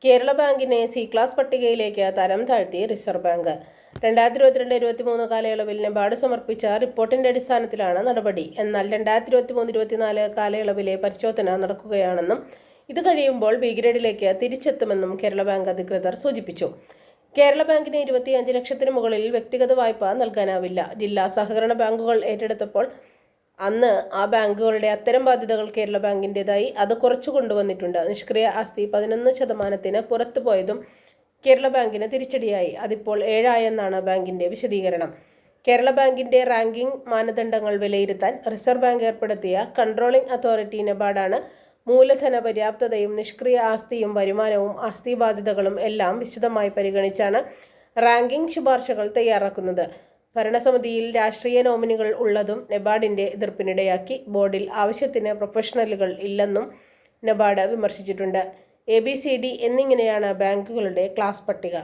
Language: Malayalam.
കേരള ബാങ്കിനെ സി ക്ലാസ് പട്ടികയിലേക്ക് തരം താഴ്ത്തി റിസർവ് ബാങ്ക്. 2022-23 കാലയളവിൽ നബാർഡ് സമർപ്പിച്ച റിപ്പോർട്ടിന്റെ അടിസ്ഥാനത്തിലാണ് നടപടി. എന്നാൽ 2023-24 കാലയളവിലെ പരിശോധന നടക്കുകയാണെന്നും ഇത് കഴിയുമ്പോൾ ബി ഗ്രേഡിലേക്ക് തിരിച്ചെത്തുമെന്നും കേരള ബാങ്ക് അധികൃതർ സൂചിപ്പിച്ചു. കേരള ബാങ്കിന് 25 ലക്ഷത്തിന് മുകളിൽ വ്യക്തിഗത വായ്പ നൽകാനാവില്ല. ജില്ലാ സഹകരണ ബാങ്കുകൾ ഏറ്റെടുത്തപ്പോൾ അന്ന് ആ ബാങ്കുകളുടെ അത്തരം ബാധ്യതകൾ കേരള ബാങ്കിൻ്റെതായി അത് കുറച്ചു കൊണ്ടുവന്നിട്ടുണ്ട്. നിഷ്ക്രിയ ആസ്തി 11% പുറത്തു പോയതും കേരള ബാങ്കിന് തിരിച്ചടിയായി. അതിപ്പോൾ 7 ആയെന്നാണ് ബാങ്കിന്റെ വിശദീകരണം. കേരള ബാങ്കിന്റെ റാങ്കിംഗ് മാനദണ്ഡങ്ങൾ വിലയിരുത്താൻ റിസർവ് ബാങ്ക് ഏർപ്പെടുത്തിയ കൺട്രോളിംഗ് അതോറിറ്റി നബാർഡാണ് മൂലധന പര്യാപ്തതയും നിഷ്ക്രിയ ആസ്തിയും വരുമാനവും ആസ്തി ബാധ്യതകളും എല്ലാം വിശദമായി പരിഗണിച്ചാണ് റാങ്കിംഗ് ശുപാർശകൾ തയ്യാറാക്കുന്നത്. ഭരണസമിതിയിൽ രാഷ്ട്രീയ നോമിനികൾ ഉള്ളതും നബാർഡിന്റെ എതിർപ്പിനിടയാക്കി. ബോർഡിൽ ആവശ്യത്തിന് പ്രൊഫഷണലുകൾ ഇല്ലെന്നും നബാർഡ് വിമർശിച്ചിട്ടുണ്ട്. ABCD എന്നിങ്ങനെയാണ് ബാങ്കുകളുടെ ക്ലാസ് പട്ടിക.